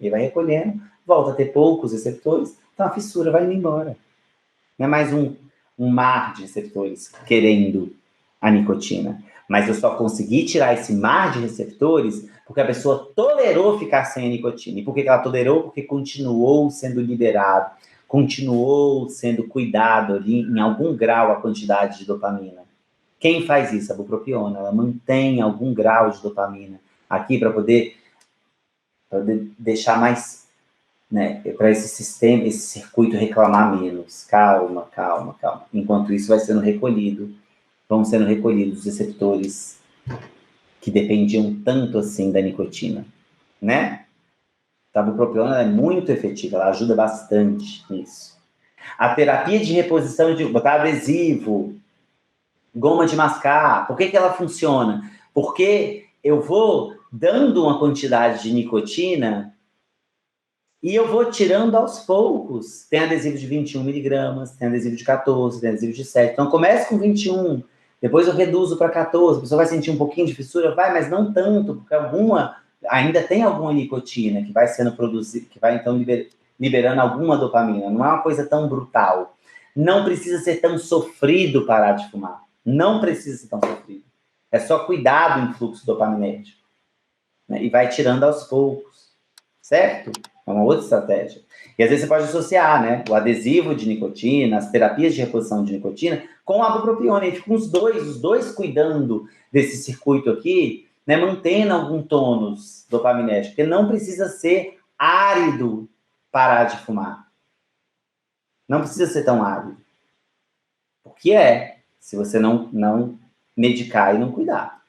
E vai recolhendo, volta a ter poucos receptores, então a fissura vai indo embora. Não é mais um mar de receptores querendo a nicotina. Mas eu só consegui tirar esse mar de receptores porque a pessoa tolerou ficar sem a nicotina. E por que ela tolerou? Porque continuou sendo liberado, continuou sendo cuidado ali, em algum grau, a quantidade de dopamina. Quem faz isso? A bupropiona. Ela mantém algum grau de dopamina aqui para poder deixar mais, né, para esse sistema, esse circuito reclamar menos. Calma. Enquanto isso vai sendo recolhido, vão sendo recolhidos os receptores que dependiam tanto assim da nicotina, né? A bupropiona é muito efetiva, ela ajuda bastante nisso. A terapia de reposição de botar adesivo, goma de mascar, por que ela funciona? Porque eu vou dando uma quantidade de nicotina e eu vou tirando aos poucos. Tem adesivo de 21 miligramas, tem adesivo de 14, tem adesivo de 7. Então, começa com 21, depois eu reduzo para 14. A pessoa vai sentir um pouquinho de fissura? Vai, mas não tanto, porque ainda tem alguma nicotina que vai sendo produzida, que vai, então, liberando alguma dopamina. Não é uma coisa tão brutal. Não precisa ser tão sofrido parar de fumar. Não precisa ser tão sofrido. É só cuidar do influxo dopaminérgico. Né? E vai tirando aos poucos. Certo? É uma outra estratégia. E às vezes você pode associar, né, o adesivo de nicotina, as terapias de reposição de nicotina, com a bupropiona. E ficam os dois cuidando desse circuito aqui, né, mantendo algum tônus dopaminérgico. Porque não precisa ser árido parar de fumar. Não precisa ser tão árido. Porque se você não medicar e não cuidar.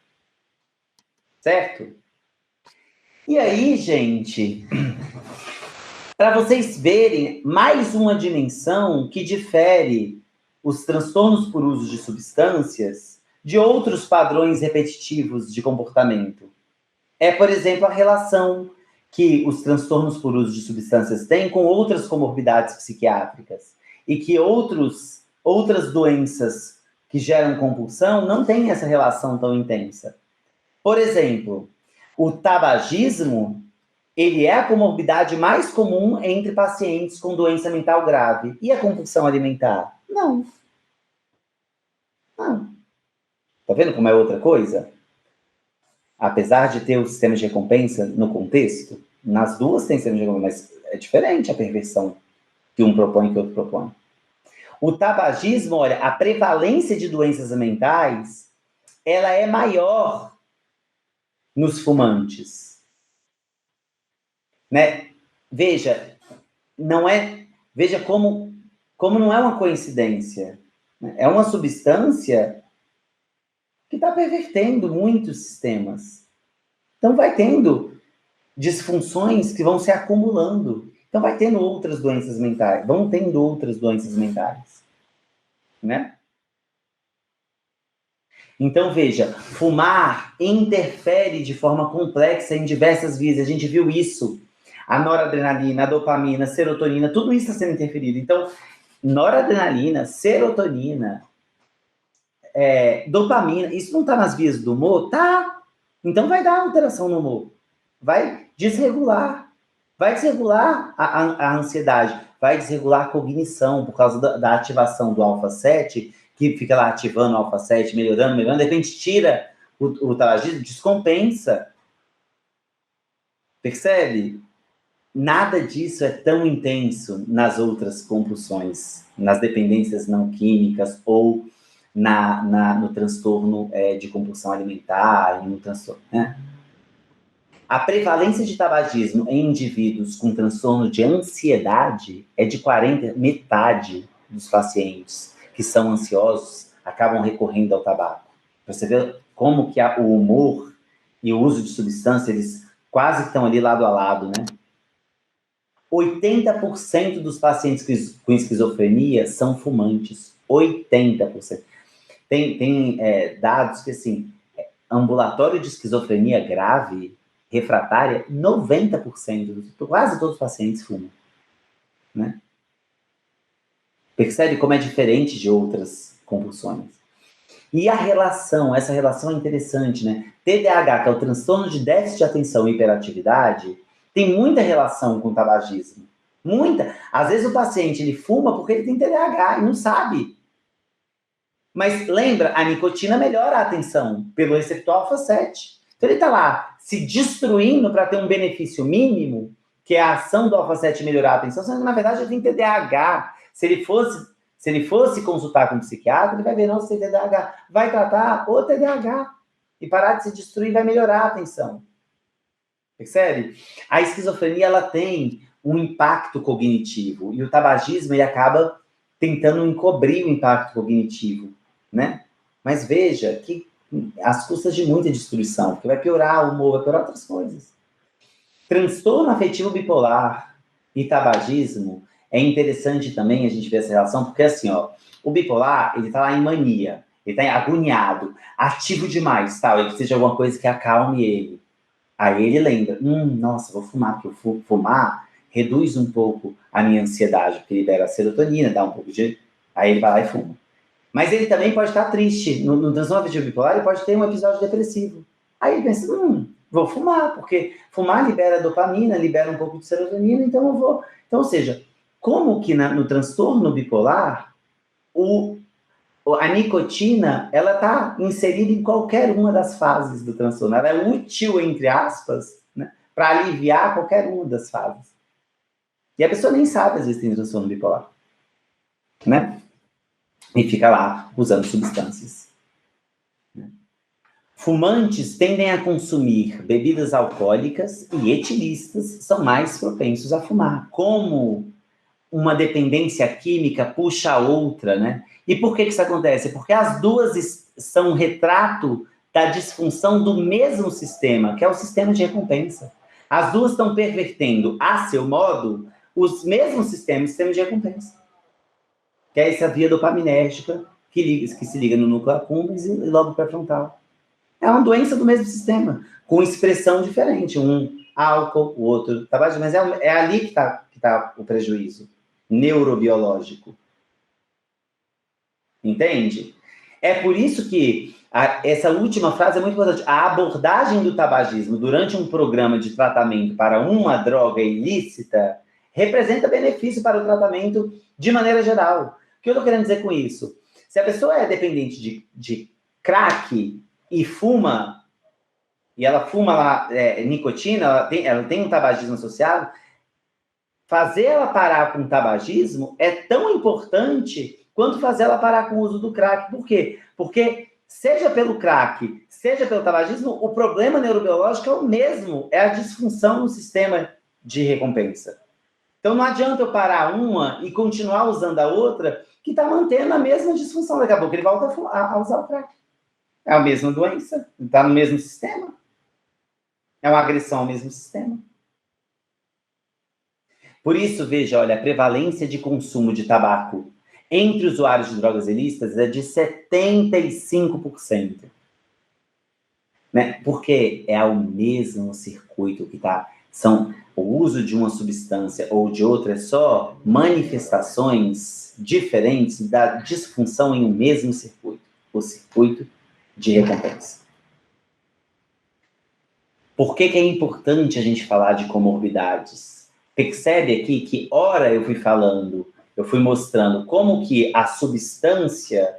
Certo? E aí, gente, para vocês verem mais uma dimensão que difere os transtornos por uso de substâncias de outros padrões repetitivos de comportamento. É, por exemplo, a relação que os transtornos por uso de substâncias têm com outras comorbidades psiquiátricas e que outras doenças que geram compulsão não têm essa relação tão intensa. Por exemplo, o tabagismo, ele é a comorbidade mais comum entre pacientes com doença mental grave. E a compulsão alimentar? Não. Tá vendo como é outra coisa? Apesar de ter o sistema de recompensa no contexto, nas duas tem sistema de recompensa, mas é diferente a perversão que um propõe e que o outro propõe. O tabagismo, olha, a prevalência de doenças mentais, ela é maior nos fumantes. Né? Veja como não é uma coincidência. Né? É uma substância que está pervertendo muitos sistemas. Então vai tendo disfunções que vão se acumulando. Então vai tendo outras doenças mentais, vão tendo outras doenças mentais, né? Então, veja, fumar interfere de forma complexa em diversas vias. A gente viu isso. A noradrenalina, a dopamina, a serotonina, tudo isso está sendo interferido. Então, noradrenalina, serotonina, dopamina, isso não está nas vias do humor? Tá. Então vai dar alteração no humor. Vai desregular. Vai desregular a ansiedade. Vai desregular a cognição por causa da ativação do alfa-7, que fica lá ativando o alfa-7, melhorando, de repente tira o tabagismo, descompensa. Percebe? Nada disso é tão intenso nas outras compulsões, nas dependências não químicas ou no transtorno de compulsão alimentar, no transtorno, né? A prevalência de tabagismo em indivíduos com transtorno de ansiedade é de 40%, metade dos pacientes que são ansiosos acabam recorrendo ao tabaco. Você vê como que o humor e o uso de substância, eles quase estão ali lado a lado, né? 80% dos pacientes com esquizofrenia são fumantes. 80%. Tem dados que, assim, ambulatório de esquizofrenia grave, refratária, 90%, quase todos os pacientes fumam. Né? Percebe como é diferente de outras compulsões. E essa relação é interessante, né? TDAH, que é o transtorno de déficit de atenção e hiperatividade, tem muita relação com o tabagismo. Muita. Às vezes o paciente, ele fuma porque ele tem TDAH e não sabe. Mas lembra, a nicotina melhora a atenção pelo receptor alfa-7. Então ele está lá se destruindo para ter um benefício mínimo, que é a ação do alfa-7 melhorar a atenção, sendo que na verdade ele tem TDAH. Se ele fosse consultar com um psiquiatra, ele vai ver, não, você tem TDAH. Vai tratar o TDAH. E parar de se destruir vai melhorar a atenção. Percebe? A esquizofrenia, ela tem um impacto cognitivo. E o tabagismo, ele acaba tentando encobrir o impacto cognitivo, né? Mas veja que às custas de muita destruição, porque vai piorar o humor, vai piorar outras coisas. Transtorno afetivo bipolar e tabagismo é interessante também a gente ver essa relação, porque assim, ó, o bipolar, ele tá lá em mania, ele tá agoniado, ativo demais, tal, ele precisa de alguma coisa que acalme ele. Aí ele lembra, nossa, vou fumar, porque fumar reduz um pouco a minha ansiedade, porque libera a serotonina, dá um pouco de... Aí ele vai lá e fuma. Mas ele também pode estar triste. No transtorno afetivo bipolar, ele pode ter um episódio depressivo. Aí ele pensa, vou fumar, porque fumar libera dopamina, libera um pouco de serotonina, então eu vou... Então, ou seja, como que no transtorno bipolar, a nicotina, ela está inserida em qualquer uma das fases do transtorno. Ela é útil, entre aspas, né, para aliviar qualquer uma das fases. E a pessoa nem sabe, às vezes, tem transtorno bipolar. Né? E fica lá usando substâncias. Fumantes tendem a consumir bebidas alcoólicas e etilistas são mais propensos a fumar. Como uma dependência química puxa a outra, né? E por que isso acontece? Porque as duas são um retrato da disfunção do mesmo sistema, que é o sistema de recompensa. As duas estão pervertendo, a seu modo, os mesmos sistemas de recompensa. Que é essa via dopaminérgica que se liga no núcleo accumbens e logo pré-frontal. É uma doença do mesmo sistema, com expressão diferente. Um álcool, o outro tabagismo, mas é ali que tá o prejuízo neurobiológico. Entende? É por isso que essa última frase é muito importante. A abordagem do tabagismo durante um programa de tratamento para uma droga ilícita representa benefício para o tratamento de maneira geral. O que eu estou querendo dizer com isso? Se a pessoa é dependente de crack e fuma, e ela fuma lá nicotina, ela tem um tabagismo associado, fazer ela parar com o tabagismo é tão importante quanto fazer ela parar com o uso do crack. Por quê? Porque, seja pelo crack, seja pelo tabagismo, o problema neurobiológico é o mesmo, é a disfunção no sistema de recompensa. Então, não adianta eu parar uma e continuar usando a outra, que está mantendo a mesma disfunção. Daqui a pouco ele volta a usar o crack. É a mesma doença, está no mesmo sistema. É uma agressão ao mesmo sistema. Por isso, veja, olha, a prevalência de consumo de tabaco entre usuários de drogas ilícitas é de 75%. Né? Porque é o mesmo circuito que está... O uso de uma substância ou de outra é só manifestações diferentes da disfunção em um mesmo circuito, o circuito de recompensa. Por que é importante a gente falar de comorbidades? Percebe aqui que, ora eu fui mostrando como que a substância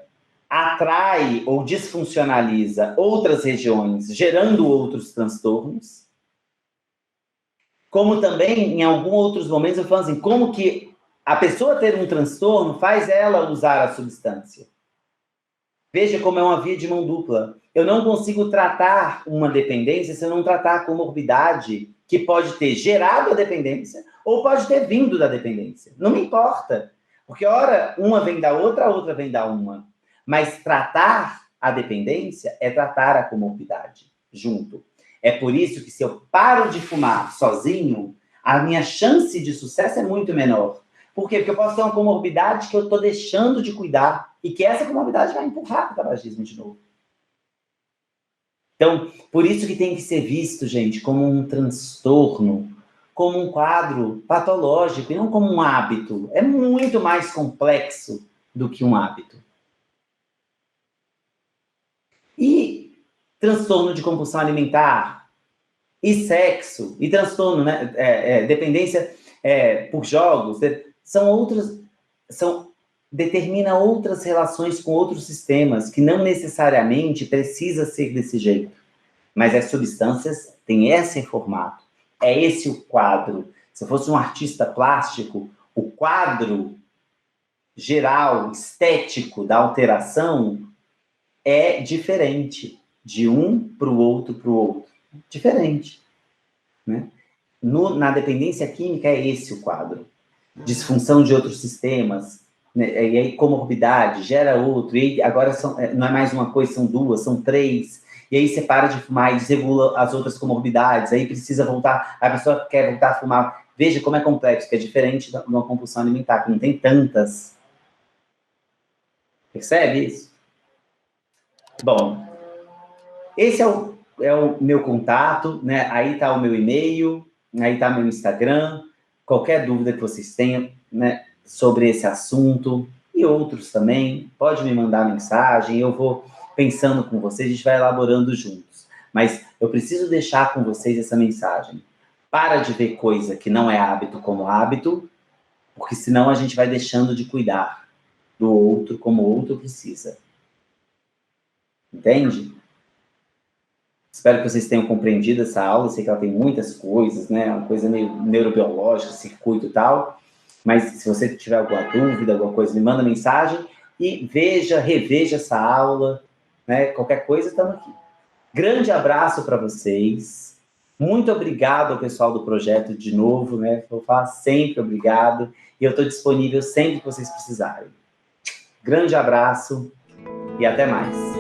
atrai ou disfuncionaliza outras regiões, gerando outros transtornos. Como também, em alguns outros momentos, eu falo assim, como que a pessoa ter um transtorno faz ela usar a substância. Veja como é uma via de mão dupla. Eu não consigo tratar uma dependência se eu não tratar a comorbidade que pode ter gerado a dependência ou pode ter vindo da dependência. Não me importa. Porque, ora, uma vem da outra, a outra vem da uma. Mas tratar a dependência é tratar a comorbidade junto. É por isso que se eu paro de fumar sozinho, a minha chance de sucesso é muito menor. Por quê? Porque eu posso ter uma comorbidade que eu estou deixando de cuidar e que essa comorbidade vai empurrar o tabagismo de novo. Então, por isso que tem que ser visto, gente, como um transtorno, como um quadro patológico e não como um hábito. É muito mais complexo do que um hábito. E transtorno de compulsão alimentar, e sexo, e transtorno, né? Dependência por jogos, determina outras relações com outros sistemas, que não necessariamente precisa ser desse jeito. Mas as substâncias têm esse formato. É esse o quadro. Se eu fosse um artista plástico, o quadro geral, estético da alteração é diferente de um para o outro. Diferente. Né? Na dependência química é esse o quadro. Disfunção de outros sistemas, né? E aí comorbidade, gera outro, e agora não é mais uma coisa, são duas, são três, e aí você para de fumar e desregula as outras comorbidades, aí precisa voltar, a pessoa quer voltar a fumar. Veja como é complexo, que é diferente de uma compulsão alimentar, que não tem tantas. Percebe isso? Bom, esse é o meu contato, né? Aí está o meu e-mail, aí está meu Instagram. Qualquer dúvida que vocês tenham, né, sobre esse assunto e outros também, pode me mandar mensagem, eu vou pensando com vocês, a gente vai elaborando juntos. Mas eu preciso deixar com vocês essa mensagem. Para de ver coisa que não é hábito como hábito, porque senão a gente vai deixando de cuidar do outro como o outro precisa. Entende? Espero que vocês tenham compreendido essa aula. Eu sei que ela tem muitas coisas, né? Uma coisa meio neurobiológica, circuito e tal. Mas se você tiver alguma dúvida, alguma coisa, me manda mensagem e reveja essa aula, né? Qualquer coisa, estamos aqui. Grande abraço para vocês. Muito obrigado ao pessoal do projeto de novo, né? Vou falar sempre obrigado. E eu estou disponível sempre que vocês precisarem. Grande abraço e até mais.